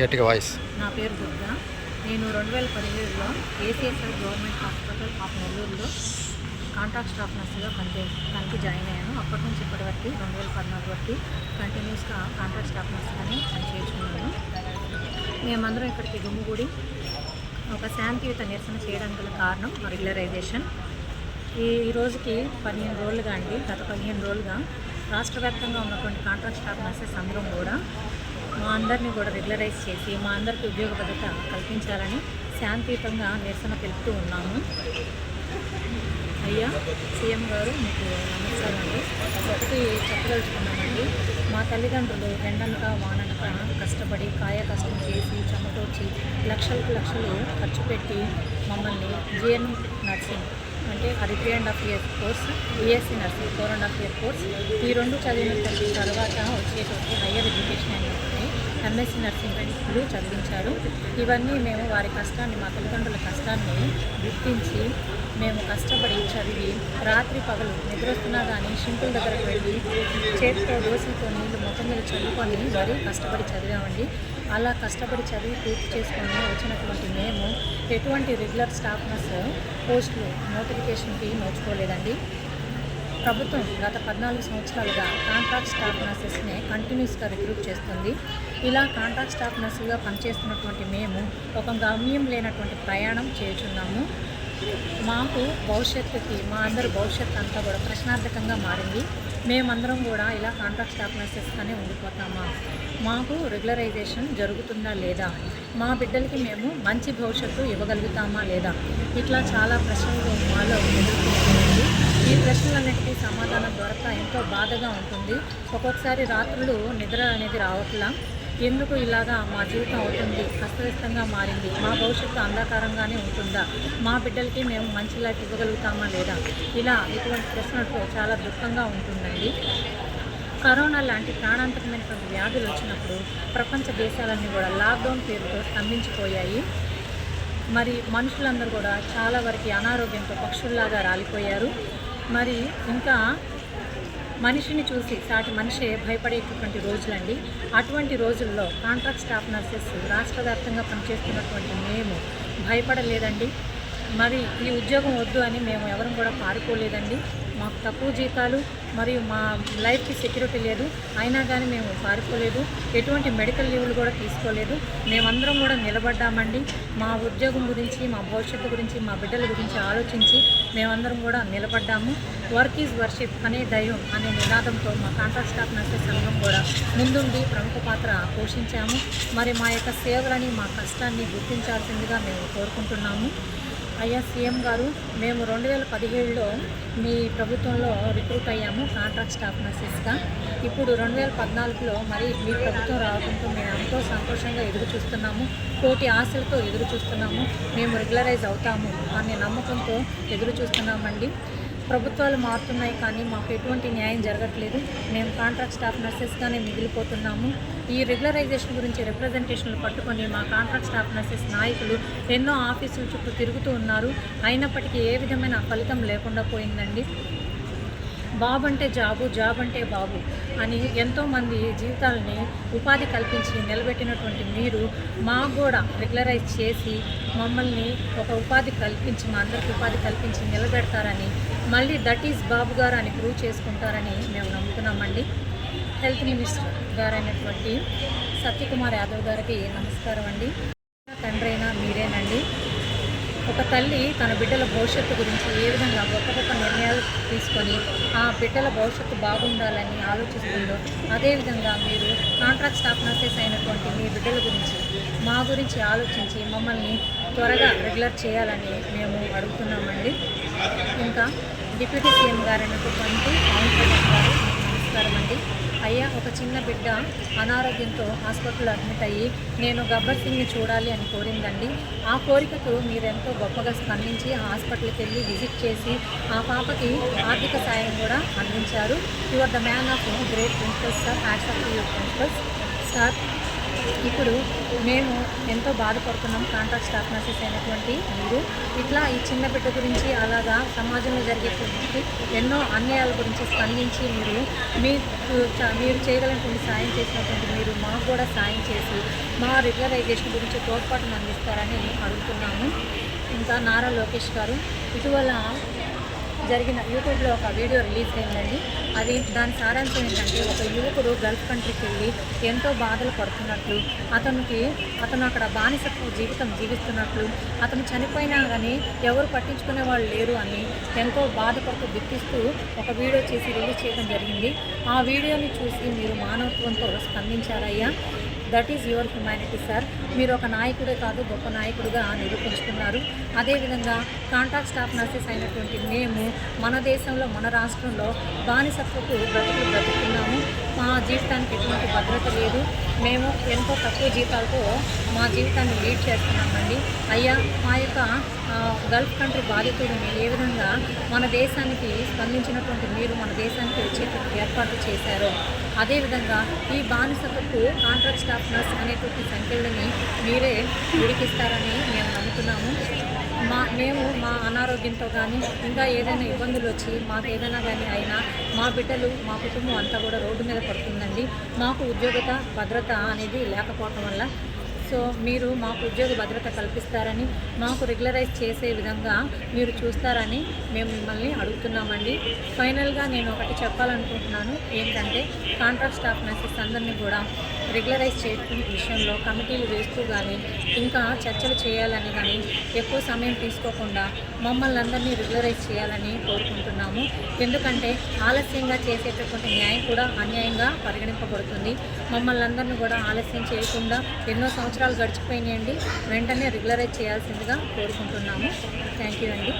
గట్టిగా వాయిస్. నా పేరు దుర్గా. నేను 2017లో ఏసీఎస్ఎల్ గవర్నమెంట్ హాస్పిటల్ ఆఫ్ నెల్లూరులో కాంట్రాక్ట్ స్టాఫ్ నర్సుగా పనికి జాయిన్ అయ్యాను. అప్పటి నుంచి ఇప్పటి వరకు 2014 వరకు కంటిన్యూస్గా కాంట్రాక్ట్ స్టాఫ్ నర్సుగానే పనిచేస్తున్నాను. మేమందరం ఇక్కడికి గుమ్మిగూడి ఒక శాంతియుత నిరసన చేయడానికి గల కారణం రెగ్యులరైజేషన్. ఈ రోజుకి 15 రోజులుగా అండి, గత 15 రోజులుగా రాష్ట్ర వ్యాప్తంగా ఉన్నటువంటి కాంట్రాక్ట్ స్టాఫ్ నర్సెస్ అందరం కూడా మా అందరినీ కూడా రెగ్యులరైజ్ చేసి మా అందరికీ ఉద్యోగ భద్రత కల్పించాలని శాంతియుతంగా నిరసన తెలుపుతూ ఉన్నాము. అయ్యా సీఎం గారు, మీకు నమస్కారం అండి. ఒకటి చెప్పదలుచుకున్నామండి. మా తల్లిదండ్రులు ఎండనక వాననక కష్టపడి కాయ కష్టం చేసి చెమటోడ్చి లక్షలు ఖర్చు పెట్టి మమ్మల్ని జిఎన్ నర్సింగ్ అంటే అది 3.5 years course, BSc nursing 4.5 year course, ఈ రెండు చదివిన తర్వాత వచ్చేటప్పుడు హయ్యర్ ఎడ్యుకేషన్ అనేది ఎంఎస్సీ నర్సింగ్లు చదివించారు. ఇవన్నీ మేము వారి కష్టాన్ని, మా తల్లిదండ్రుల కష్టాన్ని గుర్తించి మేము కష్టపడి చదివి రాత్రి పగలు నిద్రొస్తున్నా కానీ షింకుల దగ్గరకు వెళ్ళి చేతితో దోశలతో నీళ్ళు మొత్తం మీద చదువుకొని మరీ కష్టపడి చదివామండి. అలా కష్టపడి చదివి పూర్తి చేసుకొని వచ్చినటువంటి మేము ఎటువంటి రెగ్యులర్ స్టాఫ్ నర్స్ పోస్టులు నోటిఫికేషన్కి నోచుకోలేదండి. ప్రభుత్వం గత 14 సంవత్సరాలుగా కాంట్రాక్ట్ స్టాఫ్ నర్సెస్ని కంటిన్యూస్గా రిక్రూట్ చేస్తుంది. ఇలా కాంట్రాక్ట్ స్టాఫ్ నర్సులుగా పనిచేస్తున్నటువంటి మేము ఒక గమ్యం లేనటువంటి ప్రయాణం చేయుచున్నాము. మాకు భవిష్యత్తుకి మా అందరి భవిష్యత్తు అంతా కూడా ప్రశ్నార్థకంగా మారింది. మేమందరం కూడా ఇలా కాంట్రాక్ట్ స్టాఫ్ నర్సెస్గానే ఉండిపోతామా? మాకు రెగ్యులరైజేషన్ జరుగుతుందా లేదా? మా బిడ్డలకి మేము మంచి భవిష్యత్తు ఇవ్వగలుగుతామా లేదా? ఇట్లా చాలా ప్రశ్నలు మాలో ఎదుర్కొంటుంది. ఈ ప్రశ్నలన్నిటికీ సమాధానం దొరక ఎంతో బాధగా ఉంటుంది. ఒక్కొక్కసారి రాత్రులు నిద్ర అనేది రావట్లా. ఎందుకు ఇలాగా మా జీవితం అవుతుంది, అస్తవ్యస్తంగా మారింది, మా భవిష్యత్తు అంధకారంగానే ఉంటుందా, మా బిడ్డలకి మేము మంచి లైఫ్ ఇవ్వగలుగుతామా లేదా? ఇలా ఇటువంటి ప్రశ్నలతో చాలా దుఃఖంగా ఉంటుందండి. కరోనా లాంటి ప్రాణాంతకమైనటువంటి వ్యాధులు వచ్చినప్పుడు ప్రపంచ దేశాలన్నీ కూడా లాక్డౌన్ పేరుతో స్తంభించిపోయాయి. మరి మనుషులందరూ కూడా చాలా వరకు అనారోగ్యంతో పక్షుల్లాగా రాలిపోయారు. మరి ఇంకా మనిషిని చూసి సాటి మనిషే భయపడేటటువంటి రోజులండి. అటువంటి రోజుల్లో కాంట్రాక్ట్ స్టాఫ్ నర్సెస్ రాష్ట్ర వ్యాప్తంగా పనిచేస్తున్నటువంటి మేము భయపడలేదండి. మరి ఈ ఉద్యోగం వద్దు అని మేము ఎవరం కూడా పారిపోలేదండి. మాకు తక్కువ జీతాలు మరియు మా లైఫ్కి సెక్యూరిటీ లేదు, అయినా కానీ మేము పారిపోలేదు. ఎటువంటి మెడికల్ లీవ్లు కూడా తీసుకోలేదు. మేమందరం కూడా నిలబడ్డామండి. మా ఉద్యోగం గురించి, మా భవిష్యత్తు గురించి, మా బిడ్డల గురించి ఆలోచించి మేమందరం కూడా నిలబడ్డాము. వర్క్ ఈజ్ వర్షిప్ అనే దైవం అనే నినాదంతో మా కాంట్రాక్ట్ స్టాఫ్ నర్సెస్ సంఘం కూడా ముందుండి ప్రముఖ పాత్ర పోషించాము. మరి మా యొక్క సేవలని, మా కష్టాన్ని గుర్తించాల్సిందిగా మేము కోరుకుంటున్నాము. అయ్యా సీఎం గారు, మేము 2017లో మీ ప్రభుత్వంలో రిక్రూట్ అయ్యాము కాంట్రాక్ట్ స్టాఫ్ నర్సెస్గా. ఇప్పుడు 2014లో మరి మీ ప్రభుత్వం రావడంతో మేము ఎంతో సంతోషంగా ఎదురు చూస్తున్నాము. కోటి ఆశలతో ఎదురు చూస్తున్నాము. మేము రెగ్యులరైజ్ అవుతాము అనే నమ్మకంతో ఎదురు చూస్తున్నామండి. ప్రభుత్వాలు మారుతున్నాయి కానీ మాకు ఎటువంటి న్యాయం జరగట్లేదు. మేము కాంట్రాక్ట్ స్టాఫ్ నర్సెస్గానే మిగిలిపోతున్నాము. ఈ రెగ్యులరైజేషన్ గురించి రిప్రజెంటేషన్లు పట్టుకొని మా కాంట్రాక్ట్ స్టాఫ్ నర్సెస్ నాయకులు ఎన్నో ఆఫీసుల చుట్టూ తిరుగుతూ ఉన్నారు. అయినప్పటికీ ఏ విధమైన ఫలితం లేకుండా పోయిందండి. బాబు అంటే జాబు, జాబ్ అంటే బాబు అని ఎంతోమంది జీవితాలని ఉపాధి కల్పించి నిలబెట్టినటువంటి మీరు మాకు కూడా రెగ్యులరైజ్ చేసి మమ్మల్ని ఒక ఉపాధి కల్పించి, మా అందరికి ఉపాధి కల్పించి నిలబెడతారని, మళ్ళీ దట్ ఈజ్ బాబు గారు అని ప్రూవ్ చేసుకుంటారని మేము నమ్ముతున్నామండి. హెల్త్ మినిస్టర్ గారైనటువంటి సత్యకుమార్ యాదవ్ గారికి నమస్కారం అండి. తండ్రి అయినా మీరేనండి. ఒక తల్లి తన బిడ్డల భవిష్యత్తు గురించి ఏ విధంగా గొప్ప గొప్ప నిర్ణయాలు తీసుకొని ఆ బిడ్డల భవిష్యత్తు బాగుండాలని ఆలోచిస్తుందో, అదేవిధంగా మీరు కాంట్రాక్ట్ స్టాఫ్ నర్సెస్ అయినటువంటి మీ బిడ్డల గురించి, మా గురించి ఆలోచించి మమ్మల్ని త్వరగా రెగ్యులర్ చేయాలని మేము అడుగుతున్నామండి. ఇంకా డిప్యూటీ సీఎం గారైనటువంటి పవన్ కళ్యాణ్ గారు నమస్కారం అండి. అయ్యా, ఒక చిన్న బిడ్డ అనారోగ్యంతో హాస్పిటల్లో అడ్మిట్ అయ్యి నేను గబ్బర్ సింగ్ని చూడాలి అని కోరిందండి. ఆ కోరికకు మీరు ఎంతో గొప్పగా స్పందించి హాస్పిటల్కి వెళ్ళి విజిట్ చేసి ఆ పాపకి ఆర్థిక సాయం కూడా అందించారు. You are the man of great principles sir. Hats off to your principles sir. ఇప్పుడు మేము ఎంతో బాధపడుతున్నాం కాంట్రాక్ట్ స్టాఫ్ నర్సెస్ అయినటువంటి మీరు ఇట్లా ఈ చిన్న బిడ్డ గురించి అలాగా సమాజంలో జరిగేటువంటి ఎన్నో అన్యాయాల గురించి స్పందించి మీరు చేయగలిగినటువంటి సాయం చేసినటువంటి మీరు మాకు కూడా సాయం చేసి మా రెగ్యులరైజేషన్ గురించి తోడ్పాటును అందిస్తారని అడుగుతున్నాము. ఇంకా నారా లోకేష్ గారు ఇటీవల జరిగిన యూట్యూబ్లో ఒక వీడియో రిలీజ్ అయిందండి. దాని సారాంశం ఏంటంటే ఒక యువకుడు గల్ఫ్ కంట్రీకి వెళ్ళి ఎంతో బాధలు పడుతున్నట్లు, అతను అక్కడ బానిసత్వ జీవితం జీవిస్తున్నట్లు, అతను చనిపోయినా కానీ ఎవరు పట్టించుకునే వాళ్ళు లేరు అని ఎంతో బాధపడుతూ దుఃఖిస్తూ ఒక వీడియో చేసి రిలీజ్ చేయడం జరిగింది. ఆ వీడియోని చూసి మీరు మానవత్వంతో స్పందించారయ్యా. That is your humanity sir. మీరు ఒక నాయకుడే కాదు, గొప్ప నాయకుడిగా నిరూపించుకున్నారు. అదేవిధంగా కాంట్రాక్ట్ స్టాఫ్ నర్సెస్ అయినటువంటి మేము మన దేశంలో మన రాష్ట్రంలో బానిసత్వపు బ్రతుకుతున్నాము. మా జీవితానికి ఎటువంటి భద్రత లేదు. మేము ఎంతో తక్కువ జీతాలతో మా జీవితాన్ని లీడ్ చేస్తున్నామండి. అయ్యా, మా యొక్క గల్ఫ్ కంట్రీ బాధితుడిని ఏ విధంగా మన దేశానికి స్పందించినటువంటి మీరు మన దేశానికి వచ్చేటువంటి ఏర్పాట్లు చేశారో అదేవిధంగా ఈ బానిసత్వపు కాంట్రాక్ట్ స్టాఫ్ నర్స్ అనేటువంటి సంఖ్యలని మీరే విడికిస్తారని మేము నమ్ముతున్నాము. మేము మా అనారోగ్యంతో కానీ ఇంకా ఏదైనా ఇబ్బందులు వచ్చి మాకు ఏదైనా కానీ అయినా మా బిడ్డలు మా కుటుంబం అంతా కూడా రోడ్డు మీద పడుతుందండి. మాకు భద్రత అనేది లేకపోవటం వల్ల మీరు మాకు ఉద్యోగ భద్రత కల్పిస్తారని, మాకు రెగ్యులరైజ్ చేసే విధంగా మీరు చూస్తారని మేము మిమ్మల్ని అడుగుతున్నామండి. ఫైనల్గా నేను ఒకటి చెప్పాలనుకుంటున్నాను. ఏంటంటే కాంట్రాక్ట్ స్టాఫ్ నర్సెస్ అందరినీ కూడా రెగ్యులరైజ్ చేయడం విషయంలో కమిటీలు వేస్తూ కానీ ఇంకా చర్చలు చేయాలని కానీ ఎక్కువ సమయం తీసుకోకుండా మమ్మల్ని అందరినీ రెగ్యులరైజ్ చేయాలని కోరుకుంటున్నాము. ఎందుకంటే ఆలస్యంగా చేసేటటువంటి న్యాయం కూడా అన్యాయంగా పరిగణింపబడుతుంది. మమ్మల్ని అందరినీ కూడా ఆలస్యం చేయకుండా ఎన్నో సంవత్సరాలు గడిచిపోయినాయండి, వెంటనే రెగ్యులరైజ్ చేయాల్సిందిగా కోరుకుంటున్నాము. థ్యాంక్ యూ అండి.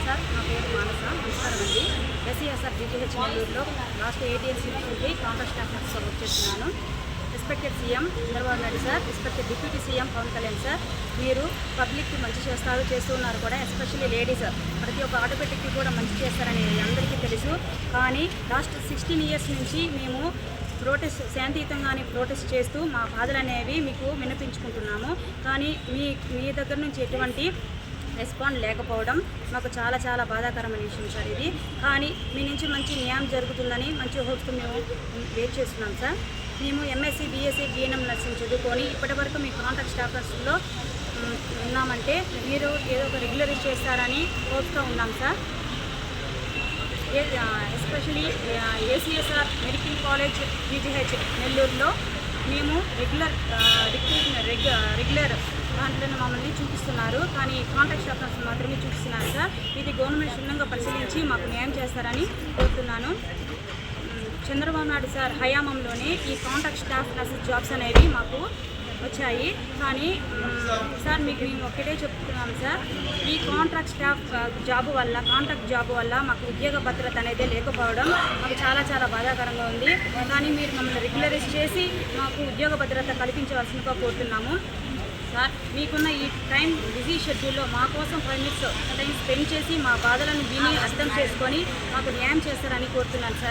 సార్, నా పేరు మానస. నమస్కారం అండి. ఎస్సీఎస్ఆర్ డిజిహెచ్ నెల్లూరులో లాస్ట్ 8 years నుంచి కాంట్రాక్ట్ స్టాఫ్ నర్స్గా వర్క్ చేస్తున్నాను. Respected CM Chandrababu Naidu sir, respected deputy CM Pawan Kalyan sir, మీరు పబ్లిక్కి మంచి చేస్తున్నారు కూడా. ఎస్పెషల్లీ లేడీస్ ప్రతి ఒక్క ఆటోమేటిక్కి కూడా మంచి చేస్తారని అందరికీ తెలుసు. కానీ లాస్ట్ 16 years నుంచి మేము శాంతియుతంగానే ప్రొటెస్ట్ చేస్తూ మా బాధలు అనేవి మీకు వినిపించుకుంటున్నాము. కానీ మీ దగ్గర నుంచి ఎటువంటి రెస్పాండ్ లేకపోవడం మాకు చాలా చాలా బాధాకరమైన విషయం సార్ ఇది. కానీ మీ నుంచి మంచి న్యాయం జరుగుతుందని మంచి హోప్స్తో మేము వెయిట్ చేస్తున్నాం సార్. మేము ఎంఎస్సీ, బీఎస్సీ, జీఎన్ఎం నర్సింగ్ చదువుకొని ఇప్పటివరకు మీ కాంట్రాక్ట్ స్టాఫర్స్లో ఉన్నామంటే మీరు ఏదో ఒక రెగ్యులరైజ్ చేస్తారని హోప్స్తో ఉన్నాం sir. Especially ACSR medical college DGH నెల్లూరులో మేము రెగ్యులర్ దాంట్లో మమ్మల్ని చూపిస్తున్నారు. కానీ కాంట్రాక్ట్ స్టాఫ్ నర్స్ మాత్రమే చూపిస్తున్నారు సార్. ఇది గవర్నమెంట్ క్షుణ్ణంగా పరిశీలించి మాకు న్యాయం చేస్తారని కోరుతున్నాను. చంద్రబాబు నాయుడు సార్ హయాంలోనే ఈ కాంట్రాక్ట్ స్టాఫ్ నర్సెస్ జాబ్స్ అనేవి మాకు వచ్చాయి. కానీ సార్ మీకు మేము ఒక్కటే చెప్తున్నాం సార్, ఈ కాంట్రాక్ట్ జాబ్ వల్ల మాకు ఉద్యోగ భద్రత అనేది లేకపోవడం మాకు చాలా చాలా బాధాకరంగా ఉంది. కానీ మీరు మమ్మల్ని రెగ్యులరైజ్ చేసి మాకు ఉద్యోగ భద్రత కల్పించవలసిందిగా కోరుతున్నాము సార్. మీకున్న ఈ బిజీ షెడ్యూల్లో మా కోసం 5 minutes టైం స్పెండ్ చేసి మా బాధలను విని అర్థం చేసుకొని మాకు న్యాయం చేస్తారని కోరుతున్నాను సార్.